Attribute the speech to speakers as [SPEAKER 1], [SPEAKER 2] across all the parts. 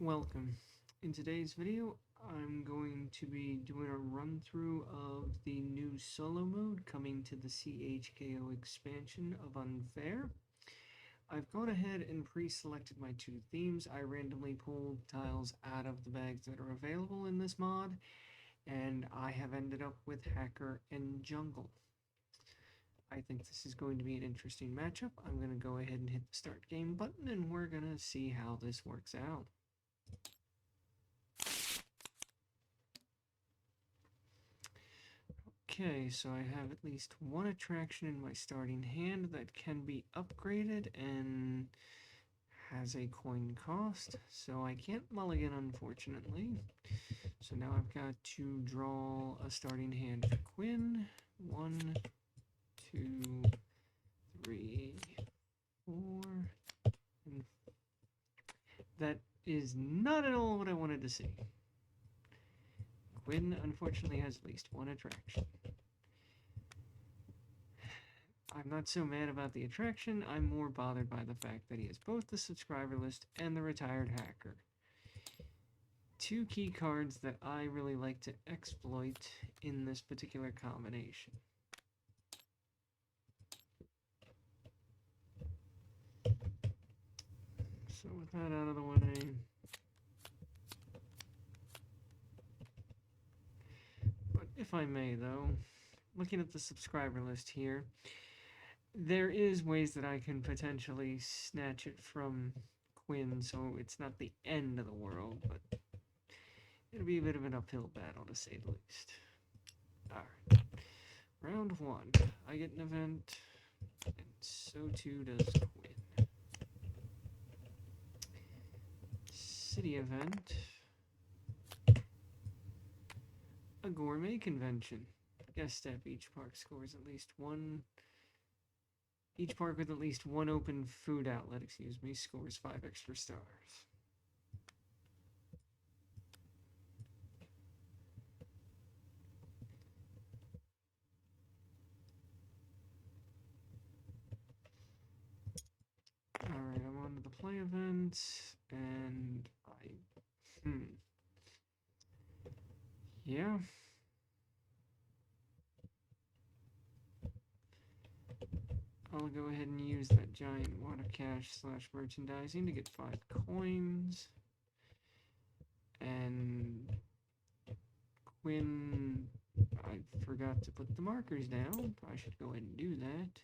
[SPEAKER 1] Welcome. In today's video, I'm going to be doing a run through of the new solo mode coming to the CHKO expansion of Unfair. I've gone ahead and pre-selected my two themes. I randomly pulled tiles out of the bags that are available in this mod, and I have ended up with Hacker and Jungle. I think this is going to be an interesting matchup. I'm going to go ahead and hit the start game button, and we're going to see how this works out. Okay, so I have at least one attraction in my starting hand that can be upgraded and has a coin cost, so I can't mulligan, unfortunately. So now I've got to draw a starting hand for Quinn. 1, 2, 3, 4, and that is not at all what I wanted to see. Quinn, unfortunately, has at least one attraction. I'm not so mad about the attraction, I'm more bothered by the fact that he has both the subscriber list and the retired hacker. Two key cards that I really like to exploit in this particular combination. So with that out of the way, but if I may though, looking at the subscriber list here, there is ways that I can potentially snatch it from Quinn, so it's not the end of the world, but it'll be a bit of an uphill battle to say the least. Alright, round 1. I get an event, and so too does Quinn. City event. A gourmet convention. Guest step, each park scores at least one. Each park with at least one open food outlet, scores 5 extra stars. Alright, I'm on to the play event, and yeah. I'll go ahead and use that giant wad of cash / merchandising to get 5 coins. And Quinn, I forgot to put the markers down. I should go ahead and do that.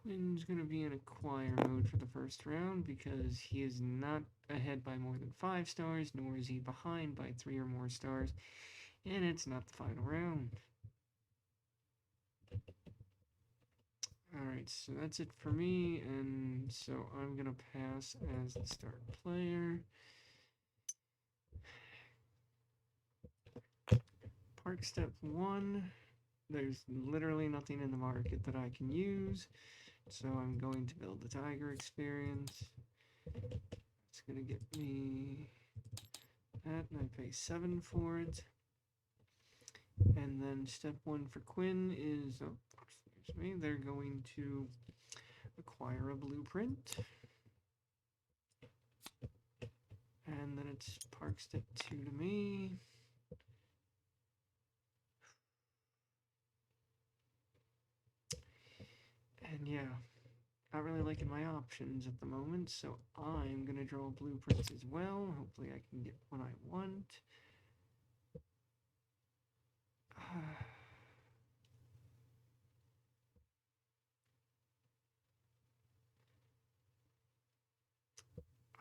[SPEAKER 1] Quinn's going to be in acquire mode for the first round because he is not ahead by more than 5 stars, nor is he behind by 3 or more stars, and it's not the final round. Alright, so that's it for me, and so I'm going to pass as the start player. Park step 1, there's literally nothing in the market that I can use, so I'm going to build the tiger experience. It's going to get me that, and I pay 7 for it. And then step 1 for Quinn is, they're going to acquire a blueprint. And then it's park step 2 to me. And yeah, not really liking my options at the moment, so I'm going to draw blueprints as well. Hopefully I can get what I want.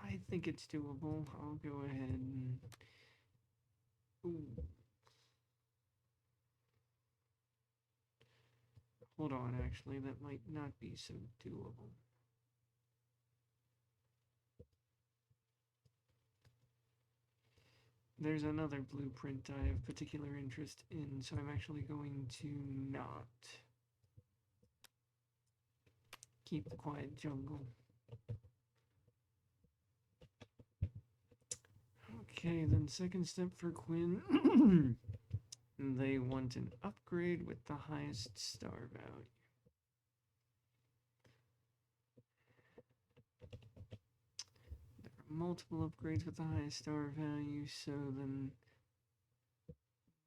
[SPEAKER 1] I think it's doable. I'll go ahead and... Ooh. Hold on, actually, that might not be so doable. There's another blueprint I have particular interest in, so I'm actually going to not keep the quiet jungle. Okay, then second step for Quinn They want an upgrade with the highest star value. There are multiple upgrades with the highest star value, so then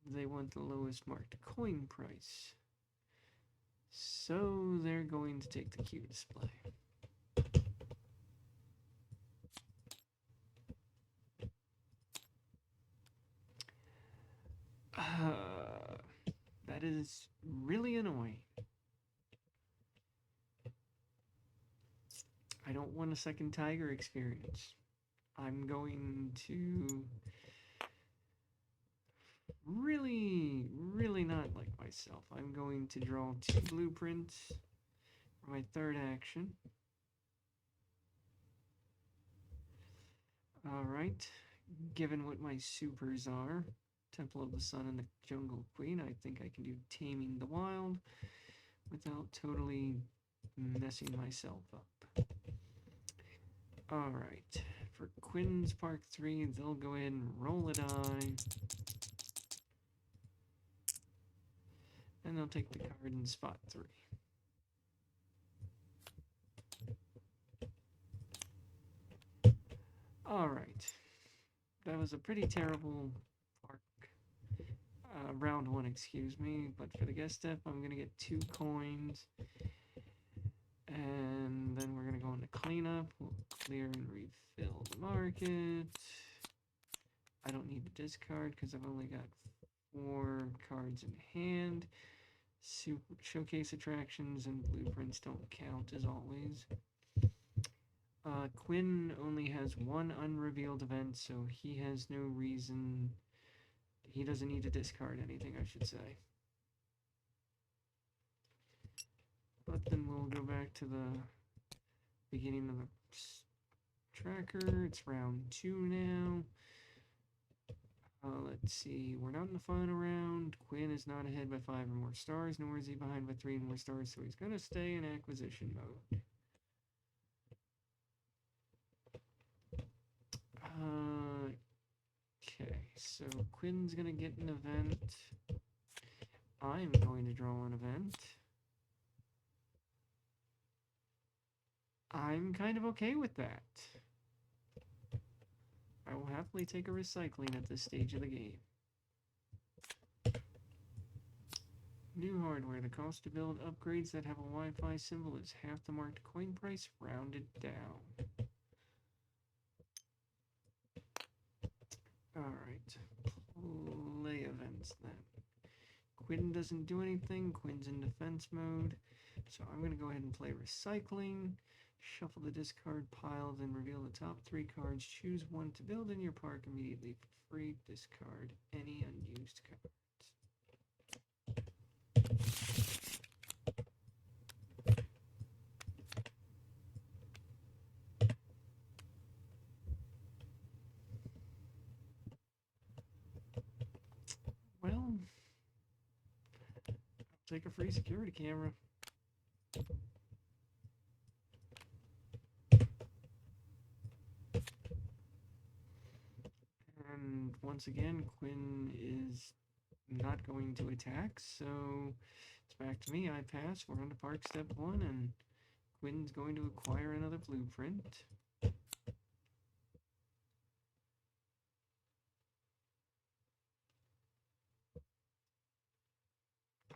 [SPEAKER 1] they want the lowest marked coin price. So they're going to take the Q display. That is really annoying. I don't want a second tiger experience. I'm going to really not like myself. I'm going to draw 2 blueprints for my third action. Alright, given what my supers are, Temple of the Sun and the Jungle Queen, I think I can do Taming the Wild without totally messing myself up. Alright, for Quinn's Park 3, they'll go ahead and roll a die. And they'll take the card in spot 3. Alright, that was a pretty terrible park. Round 1, excuse me, but for the guest step, I'm going to get 2 coins. And then we're going to go into cleanup. We'll clear and refill the market. I don't need to discard because I've only got 4 cards in hand. Showcase attractions and blueprints don't count as always. Quinn only has 1 unrevealed event, so he has no reason. He doesn't need to discard anything, I should say. But then we'll go back to the beginning of the tracker. It's round 2 now. Let's see. We're not in the final round. Quinn is not ahead by 5 or more stars, nor is he behind by 3 or more stars, so he's going to stay in acquisition mode. Okay, so Quinn's going to get an event. I'm going to draw an event. I'm kind of okay with that. I will happily take a recycling at this stage of the game. New hardware. The cost to build upgrades that have a Wi-Fi symbol is half the marked coin price, rounded down. Alright. Play events then. Quinn doesn't do anything. Quinn's in defense mode. So I'm going to go ahead and play recycling. Shuffle the discard pile, then reveal the top 3 cards. Choose one to build in your park immediately for free. Discard any unused cards. Well, I'll take a free security camera. And once again, Quinn is not going to attack, so it's back to me. I pass. We're on to park step 1, and Quinn's going to acquire another blueprint.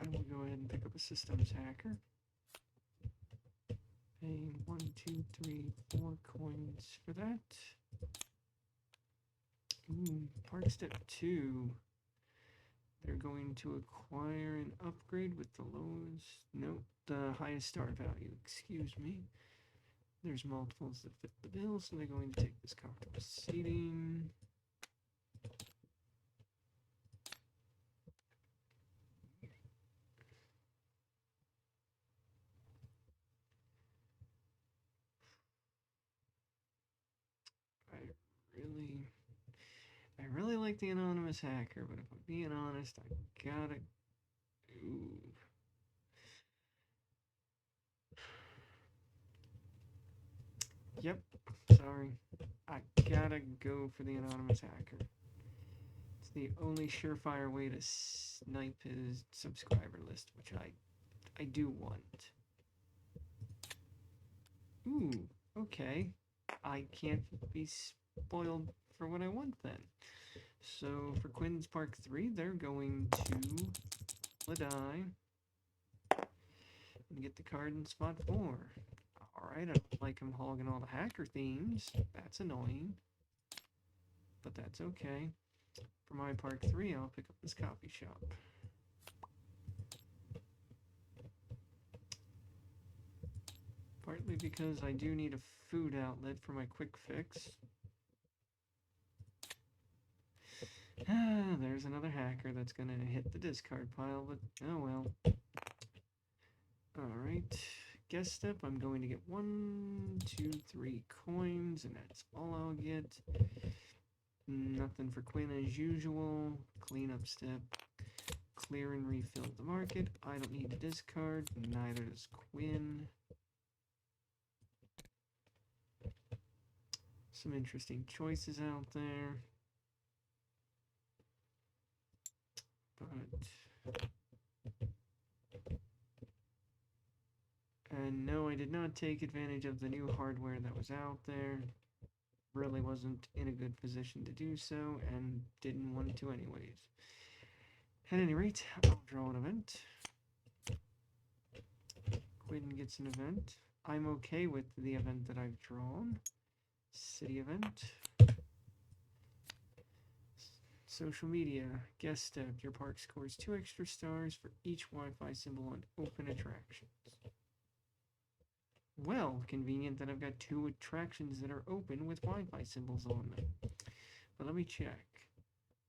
[SPEAKER 1] I will go ahead and pick up a systems hacker. Paying 1, 2, 3, 4 coins for that. Park step 2. They're going to acquire an upgrade with the lowest, no, the highest star value, excuse me. There's multiples that fit the bill, so they're going to take this comfortable seating. I really like the anonymous hacker, but if I'm being honest, I gotta. Ooh. Yep, sorry. I gotta go for the anonymous hacker. It's the only surefire way to snipe his subscriber list, which I do want. Ooh, okay. I can't be spoiled for what I want then. So for Quinn's Park 3, they're going to die and get the card in spot 4. Alright, I don't like him hogging all the hacker themes. That's annoying. But that's okay. For my Park 3, I'll pick up this coffee shop. Partly because I do need a food outlet for my quick fix. Ah, there's another hacker that's gonna hit the discard pile, but oh well. Alright, guest step, I'm going to get 1, 2, 3 coins, and that's all I'll get. Nothing for Quinn as usual. Cleanup step, clear and refill the market. I don't need to discard, neither does Quinn. Some interesting choices out there. But and no, I did not take advantage of the new hardware that was out there. Really wasn't in a good position to do so, and didn't want to anyways. At any rate, I'll draw an event. Quinn gets an event. I'm okay with the event that I've drawn. City event. Social media, guest step. Your park scores 2 extra stars for each Wi-Fi symbol on open attractions. Well, convenient that I've got 2 attractions that are open with Wi-Fi symbols on them. But let me check.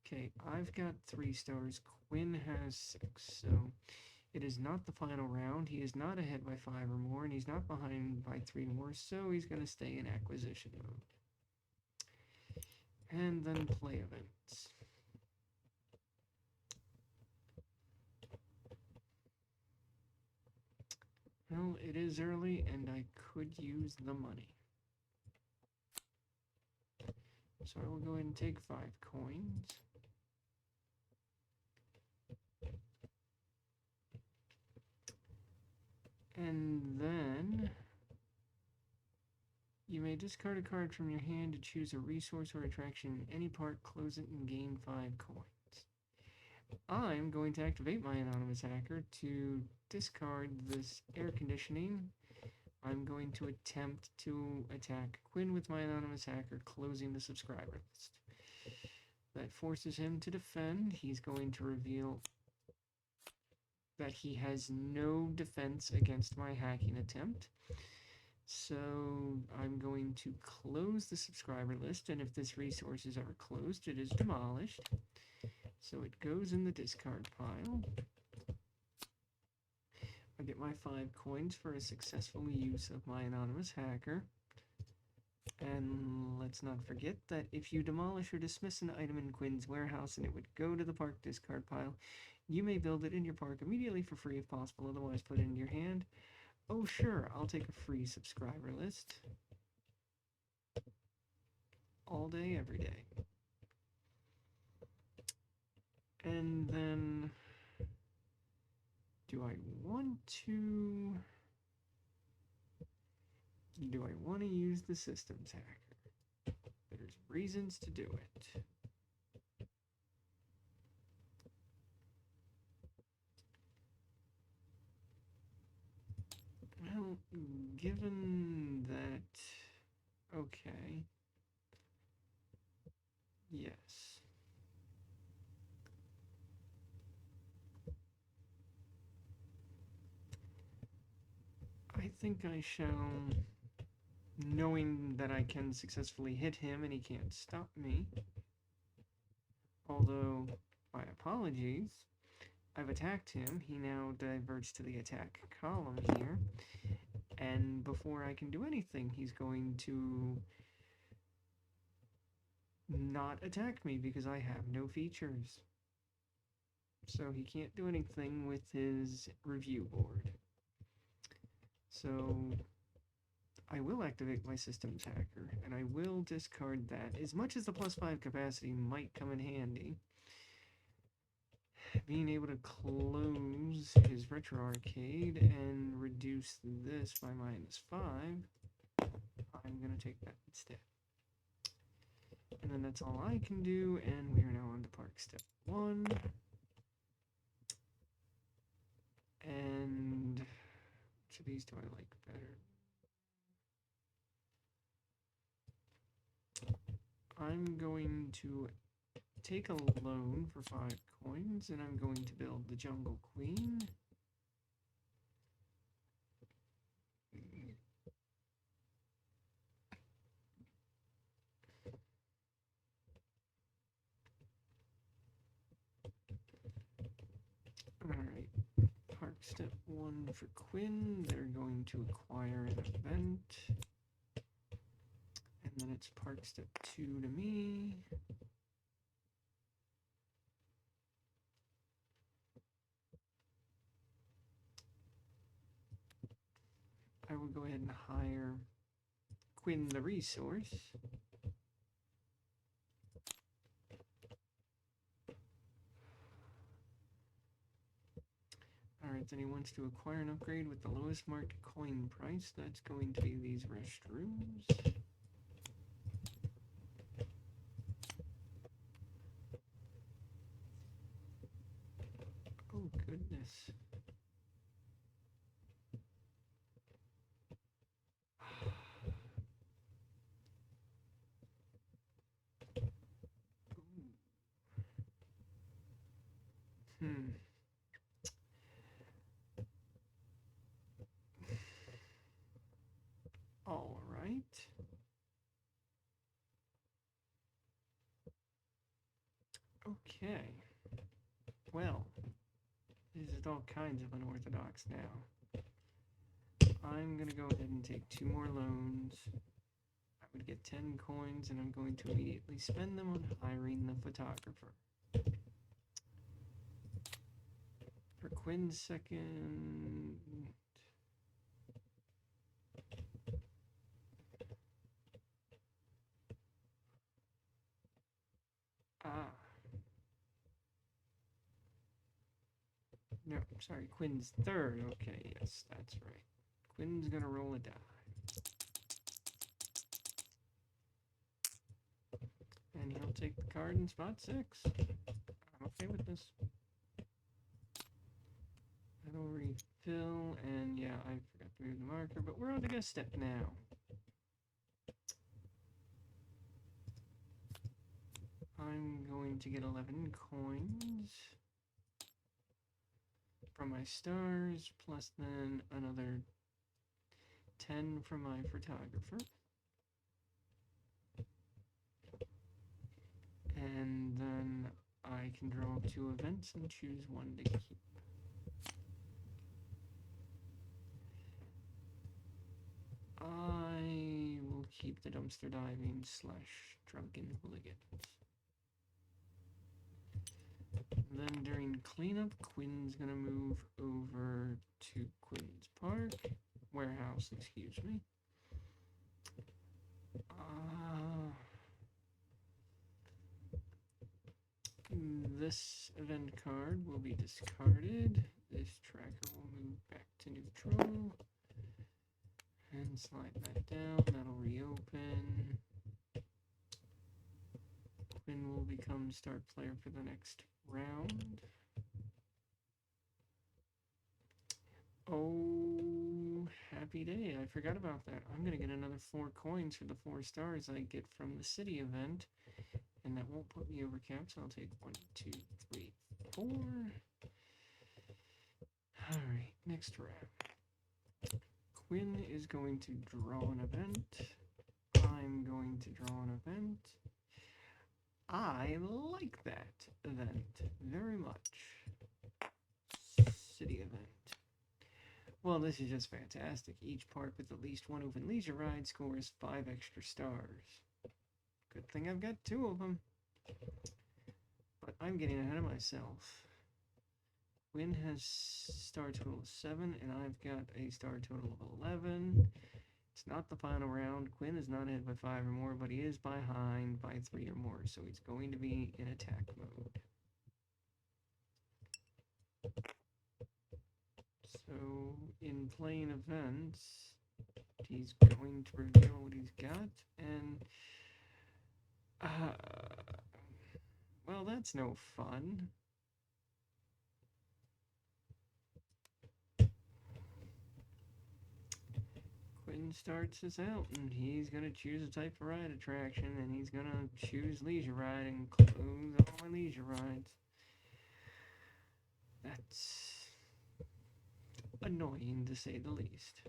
[SPEAKER 1] Okay, I've got 3 stars. Quinn has 6, so it is not the final round. He is not ahead by 5 or more, and he's not behind by 3 more, so he's going to stay in acquisition mode. And then play events. Well, it is early, and I could use the money. So I will go ahead and take 5 coins. And then you may discard a card from your hand to choose a resource or attraction in any park, close it, and gain 5 coins. I'm going to activate my anonymous hacker to discard this air conditioning. I'm going to attempt to attack Quinn with my anonymous hacker, closing the subscriber list. That forces him to defend. He's going to reveal that he has no defense against my hacking attempt. So I'm going to close the subscriber list, and if this resource is ever closed, it is demolished. So it goes in the discard pile. I get my 5 coins for a successful use of my anonymous hacker. And let's not forget that if you demolish or dismiss an item in Quinn's warehouse and it would go to the park discard pile, you may build it in your park immediately for free if possible, otherwise put it into your hand. Oh sure, I'll take a free subscriber list. All day, every day. And then, do I want to use the systems hacker? There's reasons to do it. Well, given that, okay, yes. I think I shall, knowing that I can successfully hit him and he can't stop me, although, my apologies, I've attacked him, he now diverts to the attack column here, and before I can do anything, he's going to not attack me because I have no features. So he can't do anything with his review board. So I will activate my systems hacker, and I will discard that. As much as the +5 capacity might come in handy, being able to close his retro arcade and reduce this by -5, I'm gonna take that instead. And then that's all I can do, and we are now on to park step 1. And which of these do I like better? I'm going to take a loan for 5 coins, and I'm going to build the Jungle Queen. Alright, park step 1 for Quinn. They're going to acquire an event. And then it's park step 2 to me. I will go ahead and hire Quinn the resource. Alright, then he wants to acquire an upgrade with the lowest marked coin price. That's going to be these restrooms. Oh, goodness. All right. Okay. Well, this is all kinds of unorthodox now. I'm going to go ahead and take 2 more loans. I would get 10 coins, and I'm going to immediately spend them on hiring the photographer. For Quinn's second... No, sorry, Quinn's third. Okay, yes, that's right. Quinn's gonna roll a die. And he'll take the card in spot 6. I'm okay with this. That'll refill, and yeah, I forgot to move the marker, but we're on to guest step now. I'm going to get 11 coins from my stars, plus then another 10 from my photographer. And then I can draw up 2 events and choose one to keep. I will keep the dumpster diving / drunken hooligans. Then during cleanup, Quinn's gonna move over to Quinn's warehouse, excuse me. This event card will be discarded. This tracker will move back to neutral. And slide that down, that'll reopen. Quinn will become start player for the next round. Oh, happy day. I forgot about that. I'm going to get another 4 coins for the 4 stars I get from the city event. And that won't put me over cap, so I'll take 1, 2, 3, 4. Alright, next round. Quinn is going to draw an event. I'm going to draw an event. I like that event very much. City event. Well, this is just fantastic. Each park with at least 1 open leisure ride scores 5 extra stars. Good thing I've got 2 of them. But I'm getting ahead of myself. Quinn has star total of 7, and I've got a star total of 11. It's not the final round. Quinn is not ahead by 5 or more, but he is behind by 3 or more, so he's going to be in attack mode. So, in playing events, he's going to reveal what he's got, and well, that's no fun. Quinn starts us out, and he's gonna choose a type of ride attraction, and he's gonna choose leisure ride and close all my leisure rides. That's annoying to say the least.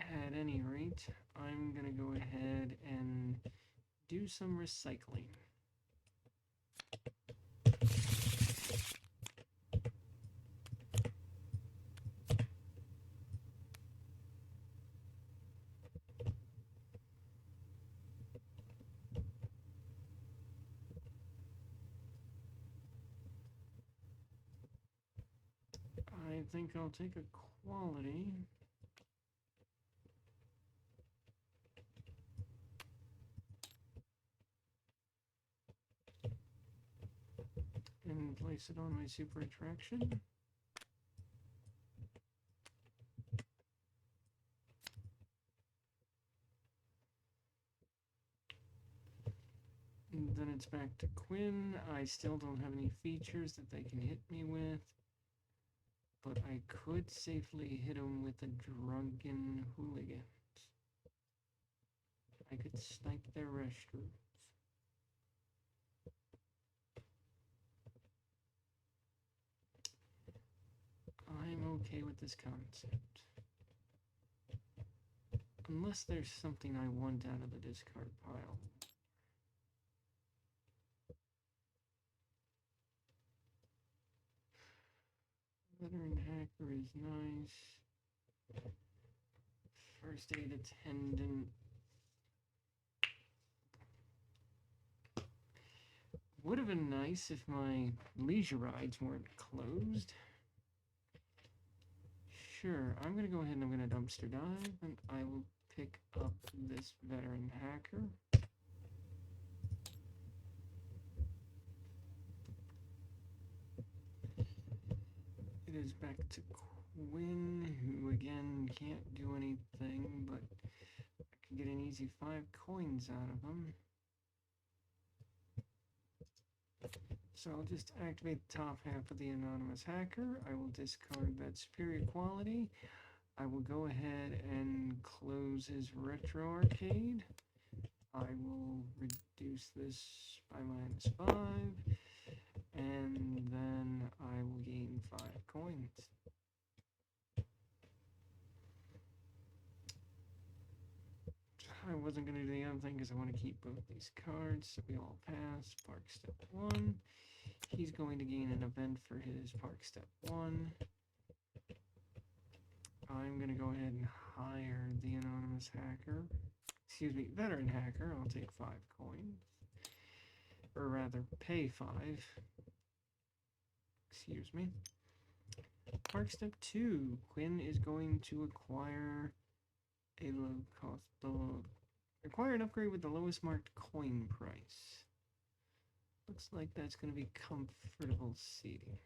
[SPEAKER 1] At any rate, I'm gonna go ahead and do some recycling. I think I'll take a quality. And place it on my super attraction. And then it's back to Quinn. I still don't have any features that they can hit me with. But I could safely hit him with a drunken hooligan. I could snipe their restrooms. I'm okay with this concept. Unless there's something I want out of the discard pile. Veteran hacker is nice. First aid attendant. Would have been nice if my leisure rides weren't closed. Sure, I'm gonna go ahead and I'm gonna dumpster dive, and I will pick up this veteran hacker. It is back to Quinn, who again can't do anything, but I can get an easy 5 coins out of him. So I'll just activate the top half of the anonymous hacker. I will discard that superior quality. I will go ahead and close his retro arcade. I will reduce this by -5, and then I will gain 5 coins. I wasn't going to do the other thing because I want to keep both these cards, so we all pass. Park step 1. He's going to gain an event for his park step 1. I'm going to go ahead and hire the anonymous hacker. Excuse me, veteran hacker. I'll take 5 coins. Or rather, pay 5. Excuse me. Park step 2. Quinn is going to acquire a low cost. Acquire an upgrade with the lowest marked coin price. Looks like that's going to be comfortable seating.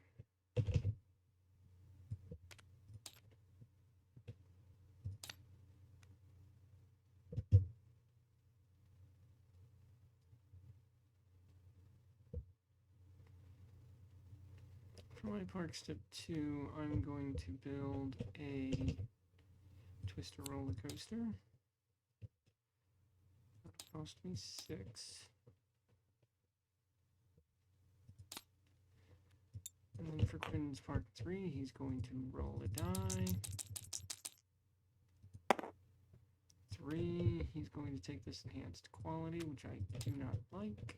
[SPEAKER 1] For my park step 2, I'm going to build a twister roller coaster. That'll cost me 6. And then for Quinn's Park 3, he's going to roll a die. 3, he's going to take this enhanced quality, which I do not like.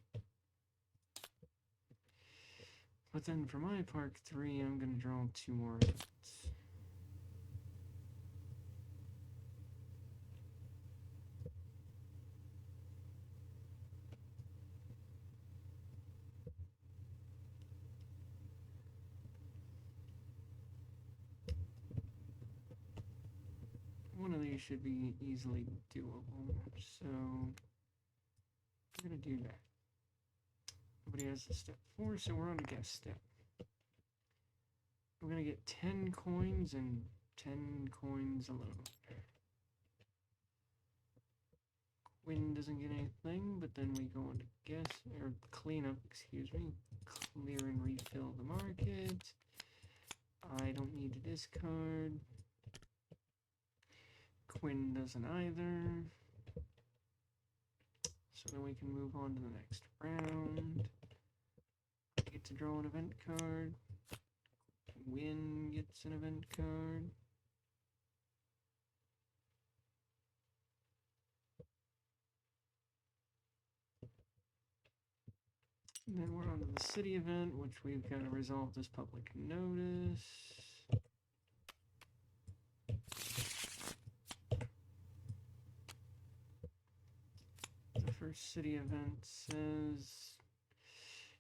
[SPEAKER 1] But then for my Park 3, I'm going to draw 2 more events. One of these should be easily doable, so we're going to do that. Nobody has a step 4, so we're on a guest step. We're going to get 10 coins and 10 coins alone. Quinn doesn't get anything, but then we go into guess, or cleanup, excuse me. Clear and refill the market. I don't need to discard. Quinn doesn't either. So then we can move on to the next round. I get to draw an event card. Quinn gets an event card. And then we're on to the city event, which we've got to resolve this public notice. The first city event says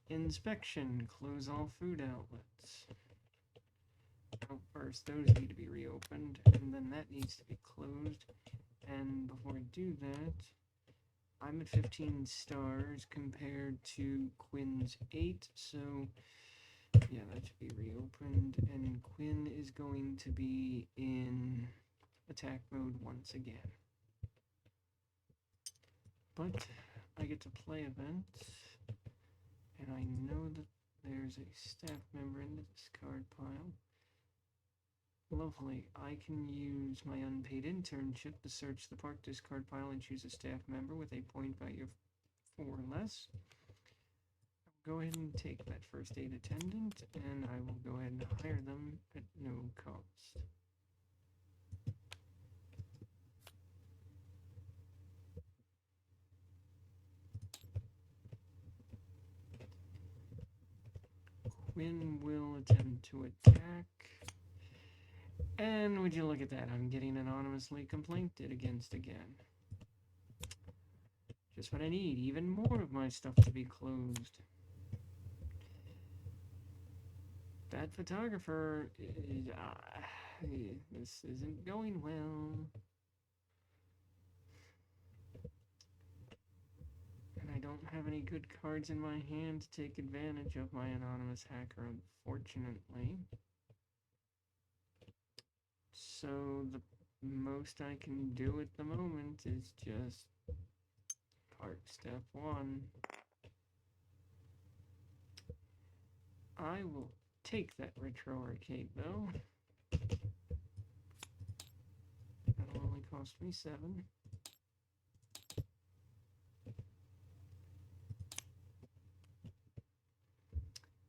[SPEAKER 1] inspection, close all food outlets. Oh, first those need to be reopened, and then that needs to be closed. And before I do that, I'm at 15 stars compared to Quinn's 8, so yeah, that should be reopened. And Quinn is going to be in attack mode once again. But I get to play events, and I know that there's a staff member in the discard pile. Lovely. I can use my unpaid internship to search the park discard pile and choose a staff member with a point value of 4 or less. I'll go ahead and take that first aid attendant, and I will go ahead and hire them at no cost. Quinn will attempt to attack. And would you look at that, I'm getting anonymously complainted against again. Just what I need, even more of my stuff to be closed. That photographer, this isn't going well. And I don't have any good cards in my hand to take advantage of my anonymous hacker, unfortunately. So the most I can do at the moment is just park step 1. I will take that retro arcade though. That'll only cost me 7.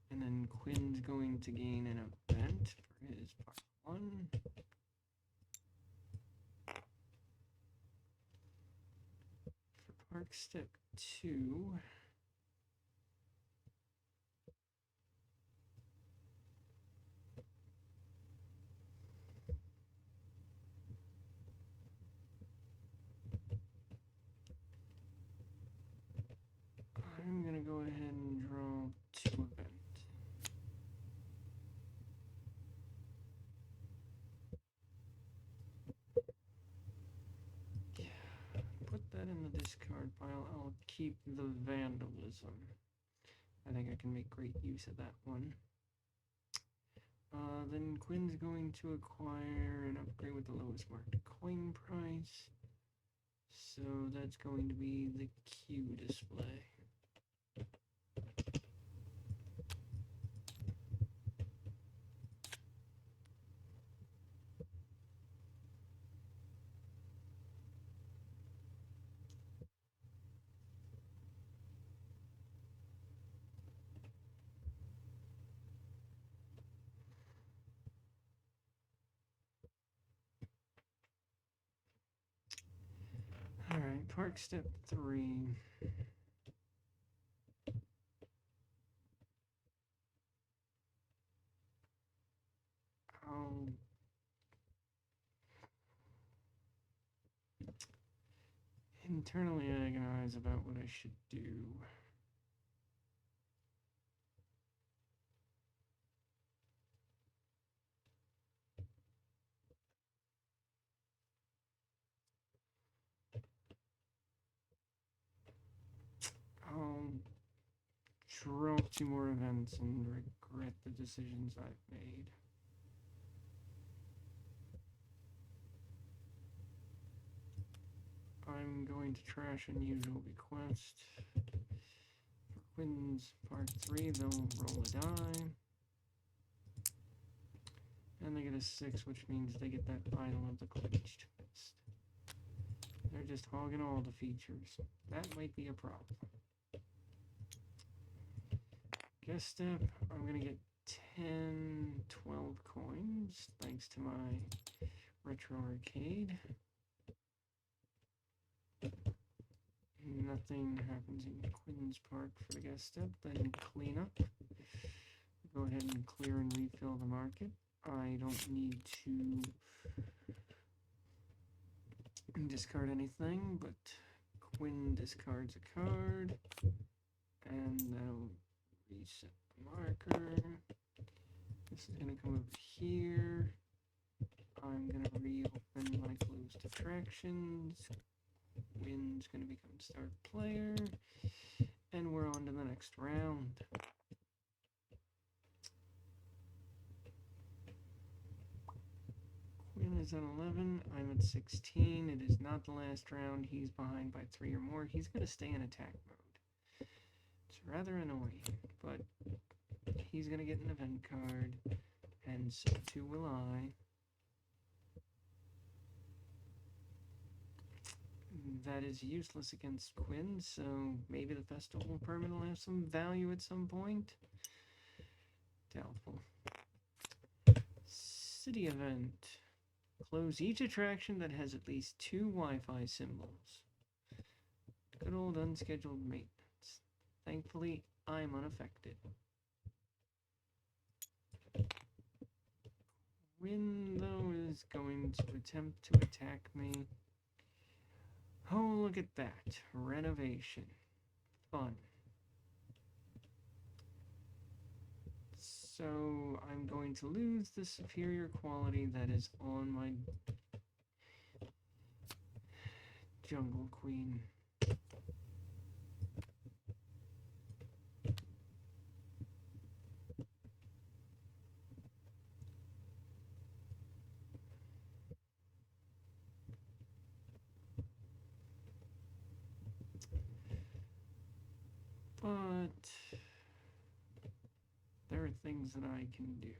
[SPEAKER 1] And then Quinn's going to gain an event for his part 1. For park step 2, I'm going to go ahead and draw 2 events. Yeah, put that in the discard pile. I'll keep the vandalism. I think I can make great use of that one. Then Quinn's going to acquire an upgrade with the lowest marked coin price. So that's going to be the Q display. Alright, park step 3. I'll internally agonize about what I should do. draw 2 more events and regret the decisions I've made. I'm going to trash Unusual Bequest. For Quinn's Part 3, they'll roll a die. And they get a 6, which means they get that Idol of the Clenched Fist. They're just hogging all the features. That might be a problem. Guest step, I'm going to get 10, 12 coins, thanks to my Retro Arcade. Nothing happens in Quinn's Park for the guest step, then clean up. Go ahead and clear and refill the market. I don't need to discard anything, but Quinn discards a card, and that'll reset the marker. This is going to come over here. I'm going to reopen my closed attractions. Quinn's going to become start player, and we're on to the next round. Quinn is at 11, I'm at 16. It is not the last round. He's behind by 3 or more. He's going to stay in attack mode. It's rather annoying, but he's going to get an event card, and so too will I. That is useless against Quinn, so maybe the festival permit will have some value at some point. Doubtful. City event. Close each attraction that has at least 2 Wi-Fi symbols. Good old unscheduled maintenance. Thankfully, I'm unaffected. Quinn, though, is going to attempt to attack me. Oh, look at that. Renovation. Fun. So, I'm going to lose the superior quality that is on my Jungle Queen. But there are things that I can do.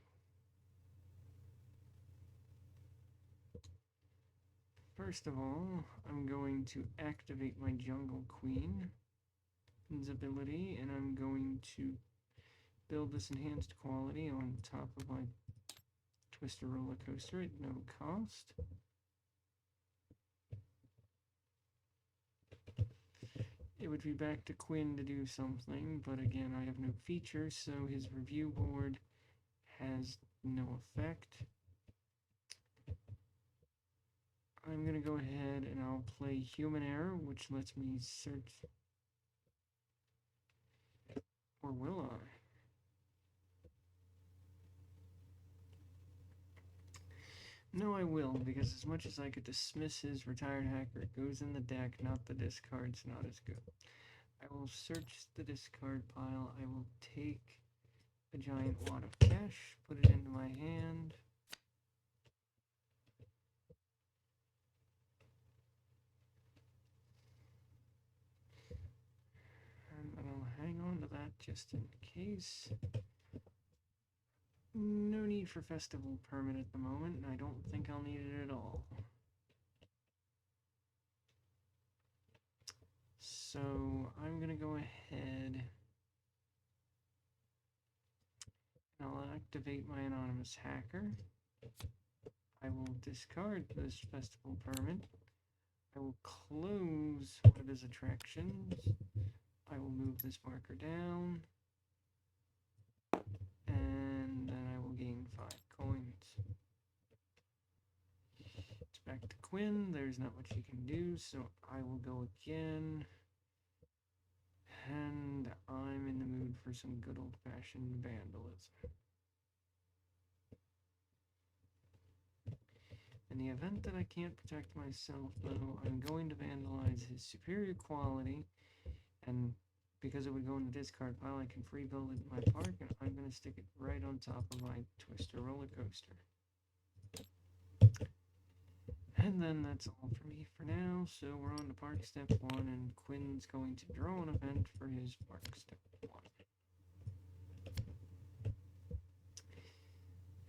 [SPEAKER 1] First of all, I'm going to activate my Jungle Queen's ability, and I'm going to build this enhanced quality on top of my Twister Roller Coaster at no cost. It would be back to Quinn to do something, but again, I have no features, so his review board has no effect. I'm going to go ahead and I'll play Human Error, which lets me search. Or will I? No, I will, because as much as I could dismiss his Retired Hacker, it goes in the deck, not the discard's not as good. I will search the discard pile. I will take a giant wad of cash, put it into my hand. And then I'll hang on to that just in case. No need for festival permit at the moment, and I don't think I'll need it at all. So I'm going to go ahead and I'll activate my anonymous hacker. I will discard this festival permit. I will close one of his attractions. I will move this marker down. And then I will gain 5 coins. It's back to Quinn. There's not much he can do, so I will go again. And I'm in the mood for some good old-fashioned vandalism. In the event that I can't protect myself, though, I'm going to vandalize his superior quality and because it would go in the discard pile, I can free build it in my park, and I'm going to stick it right on top of my Twister roller coaster. And then that's all for me for now, so we're on to Park Step 1, and Quinn's going to draw an event for his Park Step 1.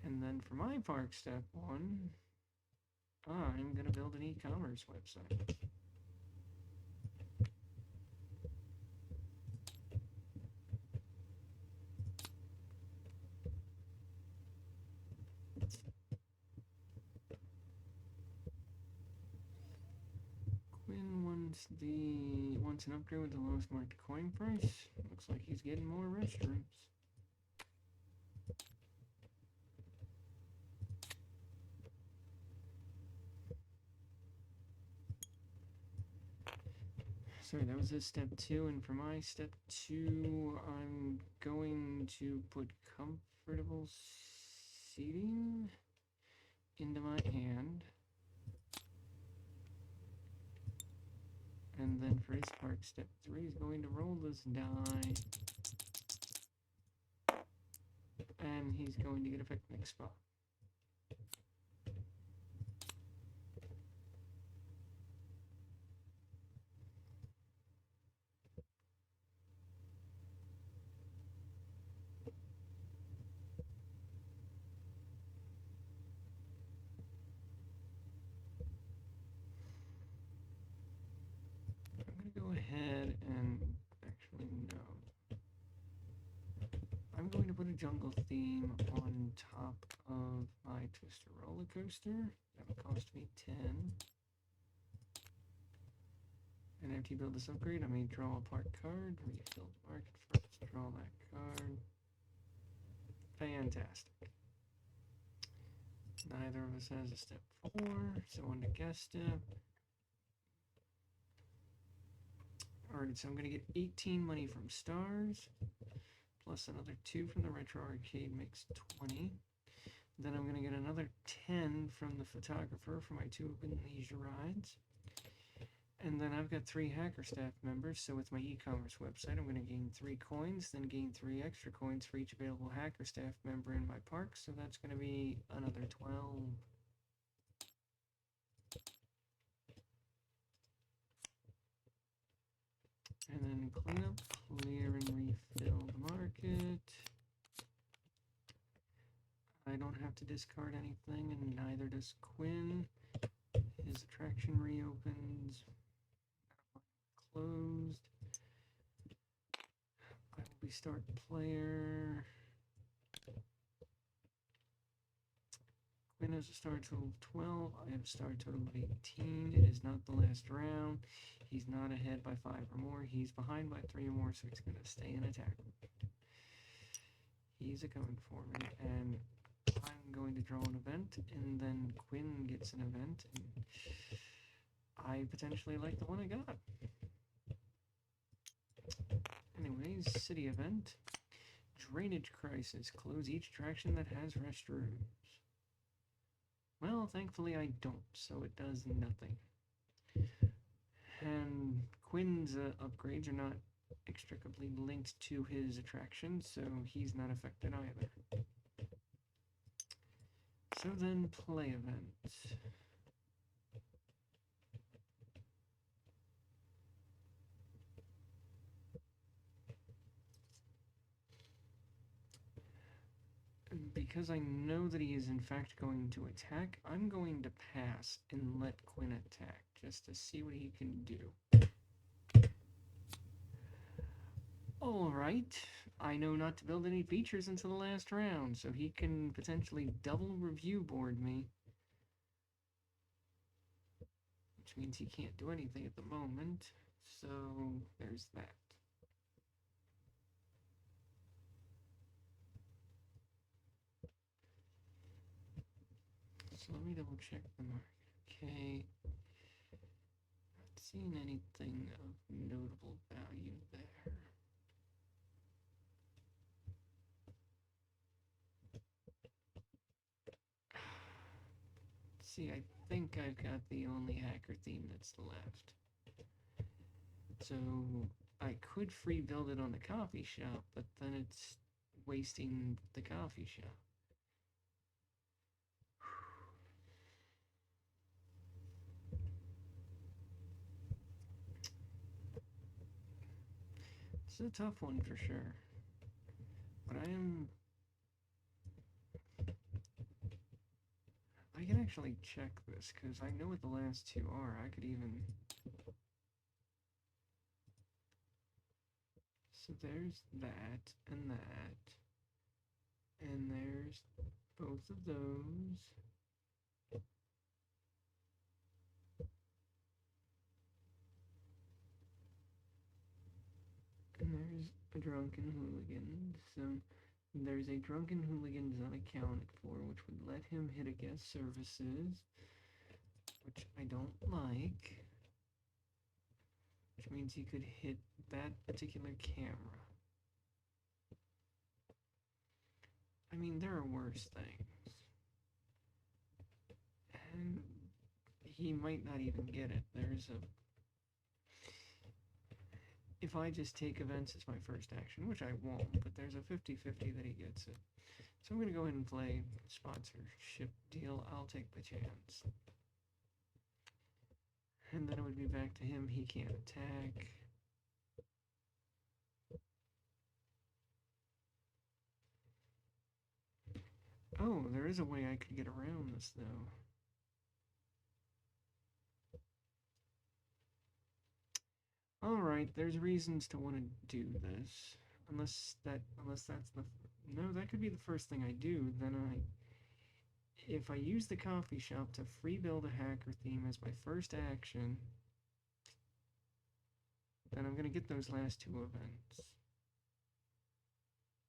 [SPEAKER 1] And then for my Park Step 1, I'm going to build an e-commerce website. Quinn wants an upgrade with the lowest market coin price. Looks like he's getting more restrooms. Sorry, that was his step 2, and for my step 2, I'm going to put comfortable seating into my hand. And then for his park, step 3 is going to roll this die. And he's going to get a picnic spot. I'm going to go ahead and actually no. I'm going to put a jungle theme on top of my Twister roller coaster. That'll cost me 10. And after you build this upgrade, I may draw a park card, refill the market first, draw that card. Fantastic. Neither of us has a step 4, so on to guest step. Alright, so I'm going to get 18 money from stars, plus another 2 from the retro arcade makes 20. Then I'm going to get another 10 from the photographer for my 2 open leisure rides. And then I've got 3 hacker staff members, so with my e-commerce website, I'm going to gain 3 coins, then gain 3 extra coins for each available hacker staff member in my park, so that's going to be another 12. And then clean up, clear, and refill the market. I don't have to discard anything, and neither does Quinn. His attraction reopens. Closed. I will be start player. Quinn has a star total of 12. I have a star total of 18. It is not the last round. He's not ahead by 5 or more. He's behind by 3 or more, so he's going to stay in attack. He's a coming for me, and I'm going to draw an event, and then Quinn gets an event, and I potentially like the one I got. Anyways, city event. Drainage crisis. Close each attraction that has restrooms. Well, thankfully I don't, so it does nothing. And Quinn's upgrades are not inextricably linked to his attraction, so he's not affected either. So then, play events. Because I know that he is in fact going to attack, I'm going to pass and let Quinn attack, just to see what he can do. Alright, I know not to build any features until the last round, so he can potentially double review board me. Which means he can't do anything at the moment, so there's that. So let me double check the market. Okay. Not seeing anything of notable value there. See, I think I've got the only hacker theme that's left. So I could free build it on the coffee shop, but then it's wasting the coffee shop. It's a tough one for sure. But I can actually check this, because I know what the last two are. I could even... So there's that, and that. And there's both of those. And there's a drunken hooligan. So there's a drunken hooligan not accounted for, which would let him hit a guest services, which I don't like. Which means he could hit that particular camera. I mean, there are worse things. And he might not even get it. There's a... If I just take events as my first action, which I won't, but there's a 50-50 that he gets it. So I'm going to go ahead and play sponsorship deal. I'll take the chance. And then it would be back to him. He can't attack. Oh, there is a way I could get around this, though. Alright, there's reasons to want to do this. Unless that's the... No, that could be the first thing I do. Then if I use the coffee shop to free build a hacker theme as my first action, then I'm going to get those last two events.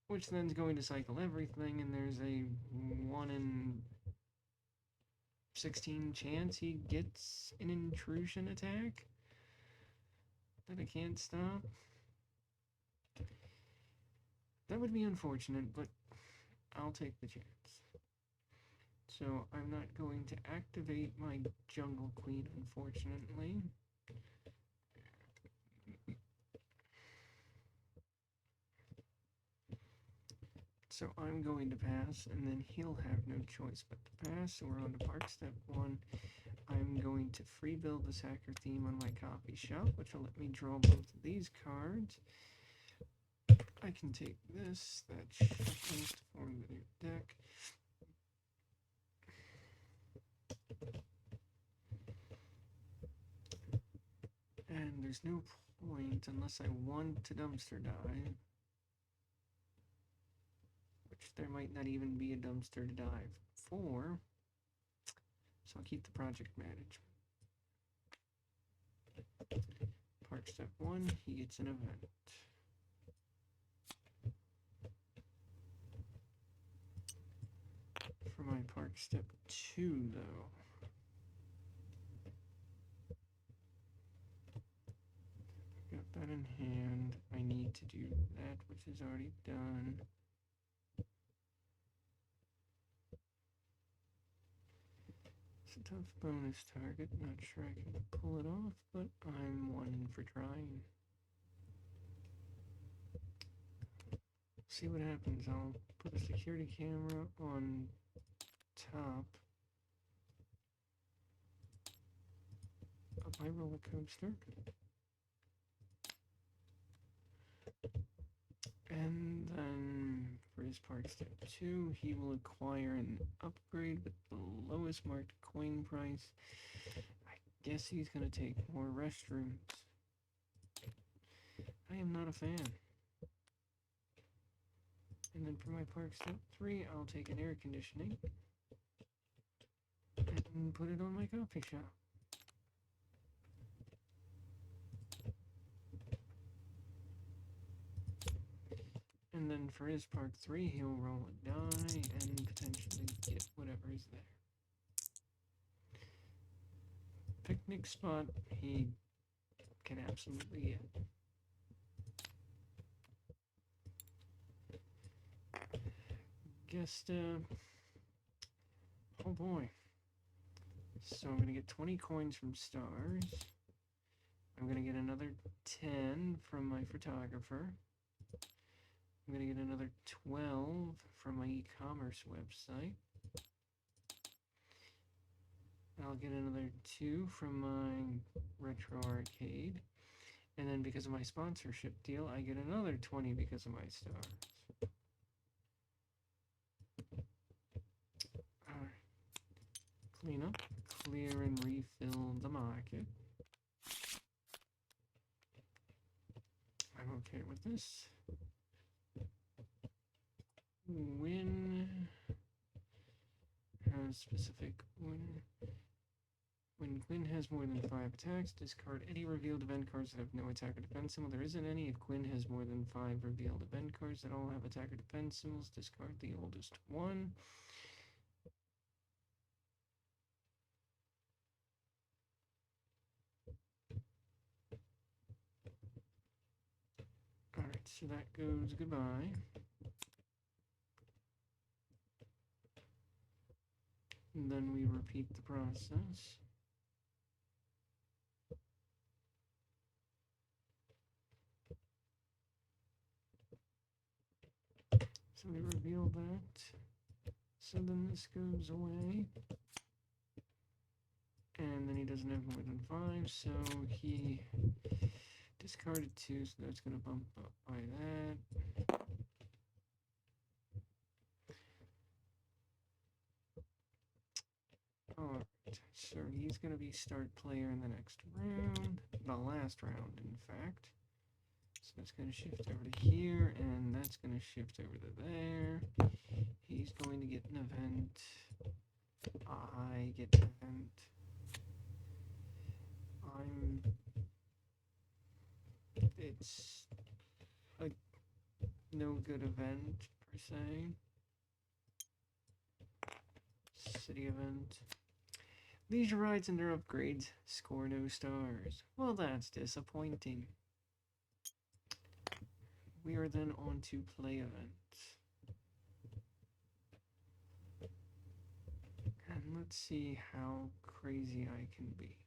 [SPEAKER 1] Which then is going to cycle everything, and there's a 1 in 16 chance he gets an intrusion attack that I can't stop. That would be unfortunate, but I'll take the chance. So I'm not going to activate my Jungle Queen, unfortunately. So I'm going to pass, and then he'll have no choice but to pass. So we're on to Park Step 1. I'm going to free build this hacker theme on my coffee shop, which will let me draw both of these cards. I can take this, that shuffles to form the new deck. And there's no point unless I want to dumpster dive. Which there might not even be a dumpster to dive for. So I'll keep the project management. Park Step 1, he gets an event. For my Park Step 2, though, I've got that in hand. I need to do that, which is already done. It's a tough bonus target. Not sure I can pull it off, but I'm one for trying. See what happens. I'll put a security camera on top of my roller coaster. And then for his Park Step 2, he will acquire an upgrade with the lowest marked coin price. I guess he's going to take more restrooms. I am not a fan. And then for my Park Step 3, I'll take an air conditioning and put it on my coffee shop. And then for his Park 3, he'll roll a die and potentially get whatever is there. Picnic spot, he can absolutely get. Guess, oh boy. So I'm going to get 20 coins from stars. I'm going to get another 10 from my photographer. I'm going to get another 12 from my e-commerce website. I'll get another 2 from my retro arcade. And then because of my sponsorship deal, I get another 20 because of my stars. Alright. Clean up, clear and refill the market. I'm okay with this. When has specific when Quinn has more than 5 attacks, discard any revealed event cards that have no attack or defense symbol. There isn't any. If Quinn has more than 5 revealed event cards that all have attack or defense symbols, discard the oldest one. Alright, so that goes goodbye. And then we repeat the process. So we reveal that. So then this goes away. And then he doesn't have more than 5, so he discarded 2, so that's going to bump up by that. Alright, so he's going to be start player in the next round. The last round, in fact. So that's going to shift over to here, and that's going to shift over to there. He's going to get an event. I get an event. It's a no good event, per se. City event. Leisure rides and their upgrades score no stars. Well, that's disappointing. We are then on to play events. And let's see how crazy I can be.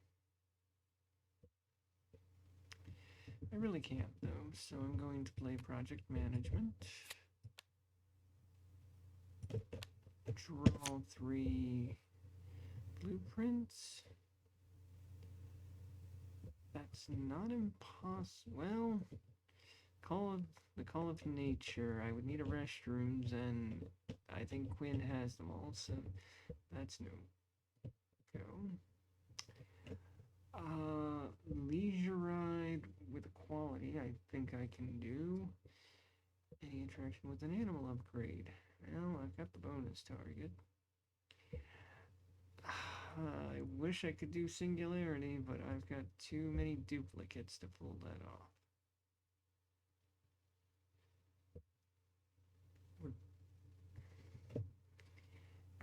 [SPEAKER 1] I really can't, though, so I'm going to play project management. Draw 3 blueprints. That's not impossible. Well, the Call of Nature. I would need a restrooms, and I think Quinn has them all, so that's no go. Leisure ride with quality, I think I can do. Any interaction with an animal upgrade. Well, I've got the bonus target. I wish I could do singularity, but I've got too many duplicates to pull that off.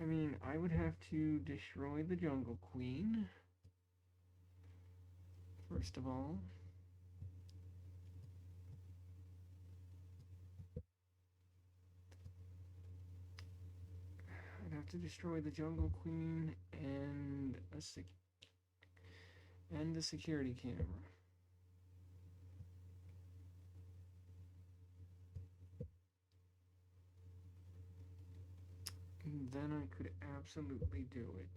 [SPEAKER 1] I mean, I would have to destroy the Jungle Queen, first of all. I'd have to destroy the Jungle Queen and the security camera. And then I could absolutely do it.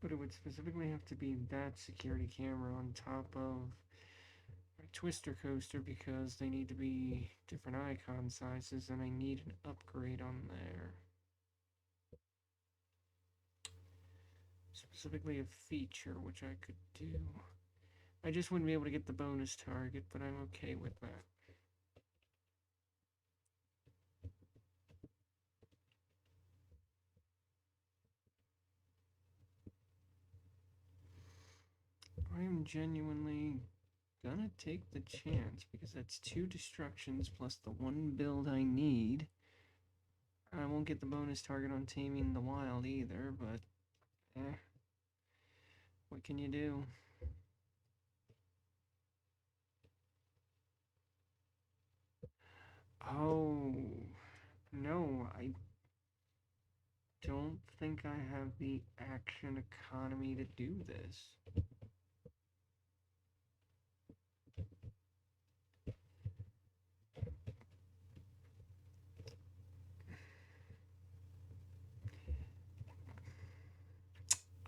[SPEAKER 1] But it would specifically have to be that security camera on top of my Twister coaster because they need to be different icon sizes and I need an upgrade on there. Specifically a feature, which I could do. I just wouldn't be able to get the bonus target, but I'm okay with that. I am genuinely gonna take the chance because that's 2 destructions plus the 1 build I need. I won't get the bonus target on Taming the Wild either, but what can you do? Oh, no, I don't think I have the action economy to do this.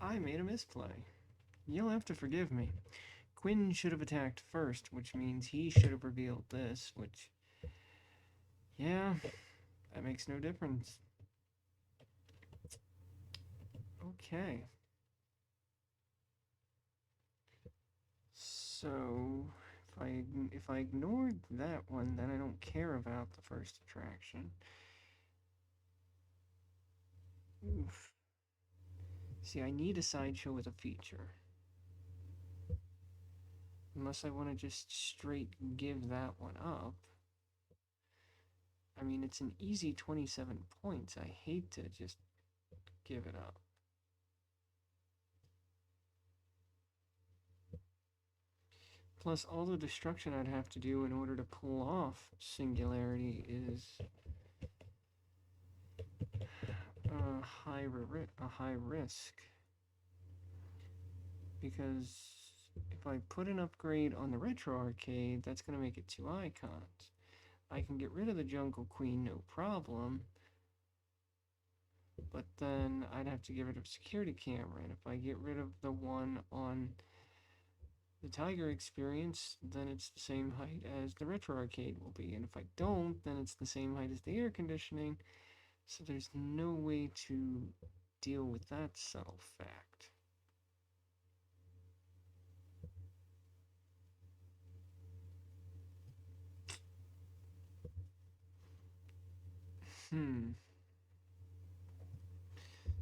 [SPEAKER 1] I made a misplay. You'll have to forgive me. Quinn should have attacked first, which means he should have revealed this, which, yeah, that makes no difference. Okay. So, if I ignored that one, then I don't care about the first attraction. Oof. See, I need a sideshow with a feature. Unless I want to just straight give that one up. I mean, it's an easy 27 points. I hate to just give it up. Plus, all the destruction I'd have to do in order to pull off Singularity is a high risk. Because if I put an upgrade on the Retro Arcade, that's going to make it 2 icons. I can get rid of the Jungle Queen, no problem. But then I'd have to get rid of Security Camera. And if I get rid of the one on the Tiger Experience, then it's the same height as the Retro Arcade will be. And if I don't, then it's the same height as the air conditioning. So there's no way to deal with that subtle fact.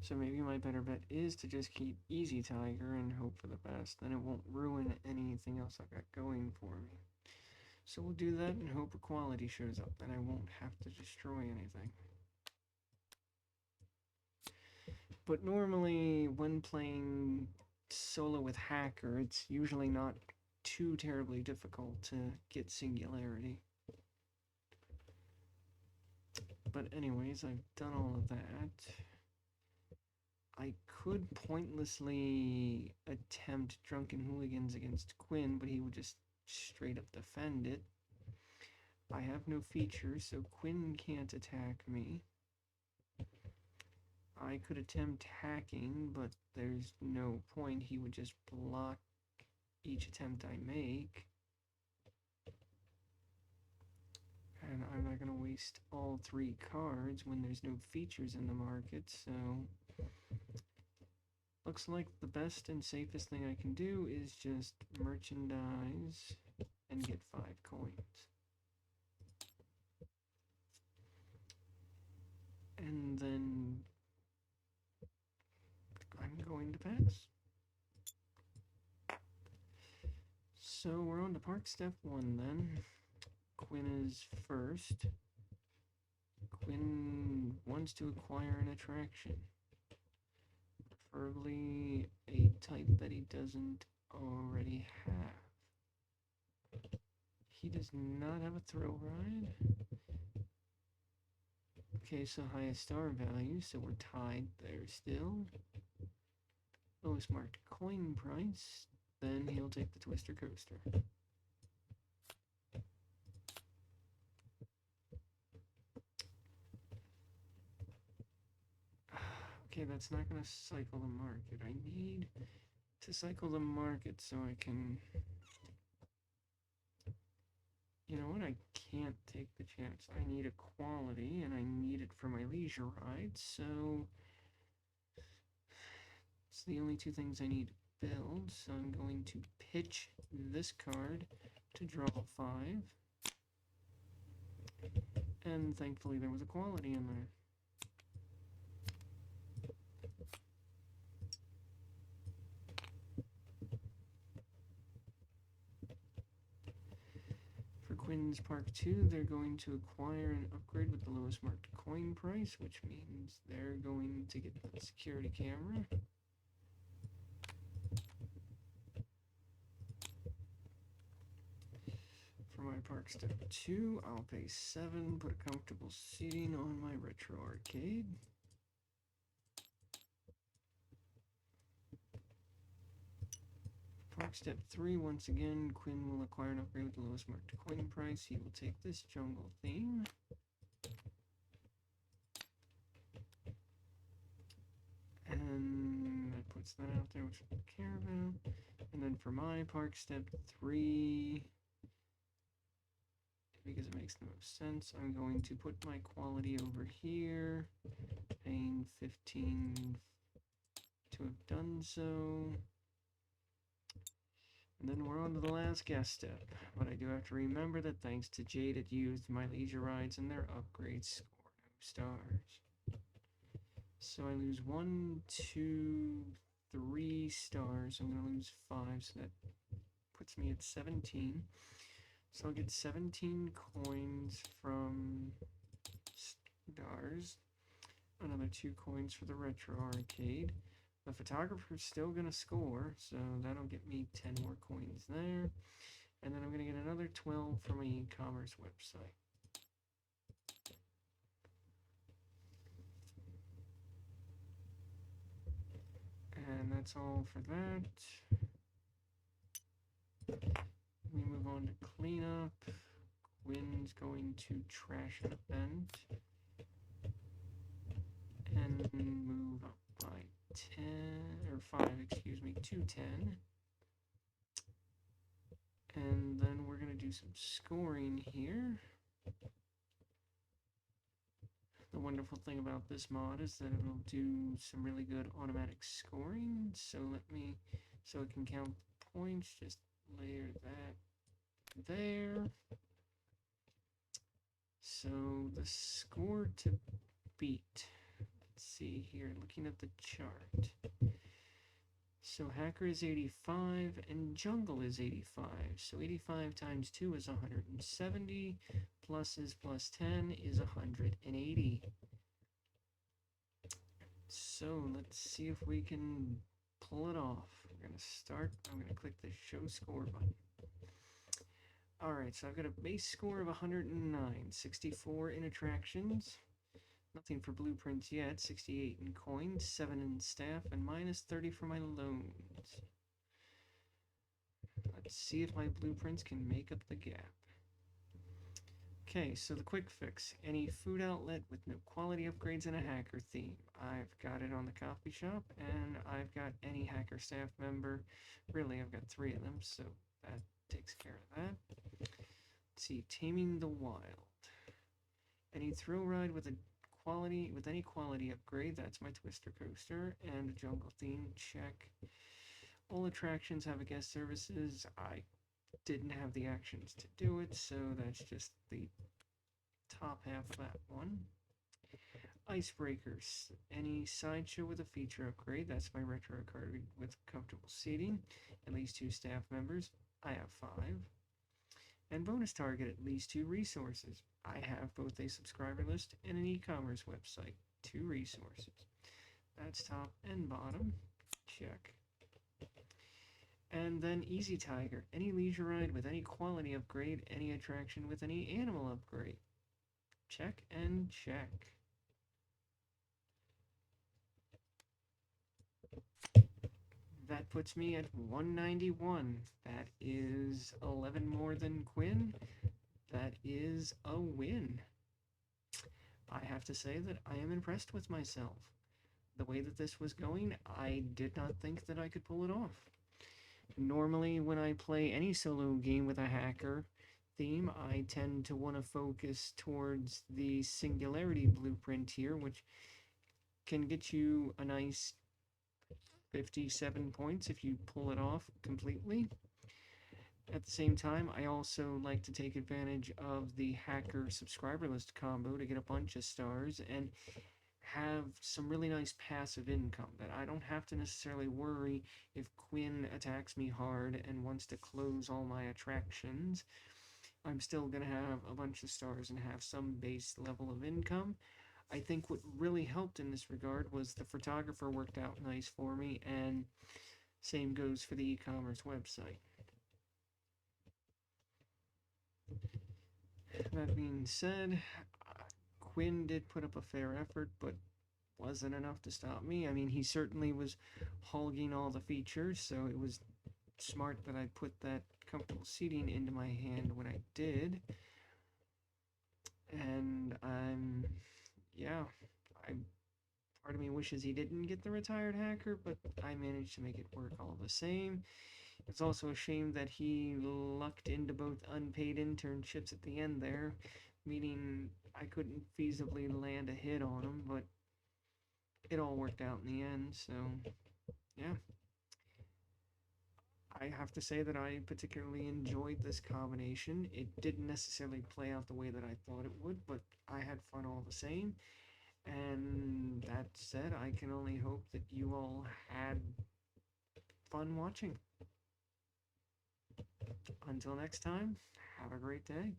[SPEAKER 1] So maybe my better bet is to just keep Easy Tiger and hope for the best. Then it won't ruin anything else I've got going for me. So we'll do that and hope equality shows up. Then I won't have to destroy anything. But normally, when playing solo with Hacker, it's usually not too terribly difficult to get Singularity. But anyways, I've done all of that. I could pointlessly attempt Drunken Hooligans against Quinn, but he would just straight up defend it. I have no features, so Quinn can't attack me. I could attempt hacking, but there's no point. He would just block each attempt I make. And I'm not going to waste all 3 cards when there's no features in the market, so looks like the best and safest thing I can do is just merchandise and get 5 coins. And then I'm going to pass. So we're on to Park Step 1 then. Quinn is first. Quinn wants to acquire an attraction. Preferably a type that he doesn't already have. He does not have a thrill ride. Okay, so highest star value, so we're tied there still. Lowest marked coin price, then he'll take the Twister Coaster. Okay, that's not going to cycle the market. I need to cycle the market so I can... You know what? I can't take the chance. I need equality, and I need it for my leisure ride, so... It's the only 2 things I need to build, so I'm going to pitch this card to draw 5. And thankfully there was equality in there. For Quinn's Park 2, they're going to acquire an upgrade with the lowest marked coin price, which means they're going to get the security camera. For my park step 2, I'll pay 7, put a comfortable seating on my retro arcade. Park step 3, once again, Quinn will acquire an upgrade with the lowest marked coin price. He will take this jungle theme. And that puts that out there, which I don't care about. And then for my park step 3, because it makes the most sense, I'm going to put my quality over here, paying 15 to have done so. And then we're on to the last guest step, but I do have to remember that thanks to Jade, it used my leisure rides and their upgrades score no stars. So I lose 1, 2, 3 stars. I'm going to lose 5, so that puts me at 17. So I'll get 17 coins from stars, another 2 coins for the retro arcade. The photographer's still going to score, so that'll get me 10 more coins there. And then I'm going to get another 12 for my e-commerce website. And that's all for that. We move on to cleanup. Quinn's going to trash an event. And move up by 10, or 5, excuse me, to 10. And then we're going to do some scoring here. The wonderful thing about this mod is that it'll do some really good automatic scoring. So so it can count points, just layer that there. So the score to beat, let's see here, looking at the chart. So Hacker is 85 and Jungle is 85. So 85 times 2 is 170. Plus is plus 10 is 180. So let's see if we can pull it off. We're going to start. I'm going to click the show score button. Alright, so I've got a base score of 109, 64 in attractions. Nothing for blueprints yet. 68 in coins, 7 in staff, and minus 30 for my loans. Let's see if my blueprints can make up the gap. Okay, so the quick fix. Any food outlet with no quality upgrades and a hacker theme. I've got it on the coffee shop, and I've got any hacker staff member. Really, I've got 3 of them, so that takes care of that. Let's see, Taming the Wild. Any thrill ride with any quality upgrade, that's my Twister Coaster, and a jungle theme, check. All attractions have a guest services. I didn't have the actions to do it, so that's just the top half of that one. Icebreakers. Any sideshow with a feature upgrade, that's my retro card with comfortable seating. At least 2 staff members. I have 5. And bonus target, at least 2 resources. I have both a subscriber list and an e-commerce website. 2 resources. That's top and bottom. Check. And then Easy Tiger. Any leisure ride with any quality upgrade, any attraction with any animal upgrade. Check and check. That puts me at 191. That is 11 more than Quinn. That is a win. I have to say that I am impressed with myself. The way that this was going, I did not think that I could pull it off. Normally, when I play any solo game with a hacker theme, I tend to want to focus towards the Singularity blueprint here, which can get you a nice 57 points if you pull it off completely. At the same time, I also like to take advantage of the hacker subscriber list combo to get a bunch of stars and have some really nice passive income that I don't have to necessarily worry if Quinn attacks me hard and wants to close all my attractions. I'm still going to have a bunch of stars and have some base level of income. I think what really helped in this regard was the photographer worked out nice for me, and same goes for the e-commerce website. That being said, Quinn did put up a fair effort, but wasn't enough to stop me. I mean, he certainly was hogging all the features, so it was smart that I put that comfortable seating into my hand when I did. And yeah, I part of me wishes he didn't get the retired hacker, but I managed to make it work all the same. It's also a shame that he lucked into both unpaid internships at the end there, meaning I couldn't feasibly land a hit on him, but it all worked out in the end, so yeah. I have to say that I particularly enjoyed this combination. It didn't necessarily play out the way that I thought it would, but I had fun all the same. And that said, I can only hope that you all had fun watching. Until next time, have a great day.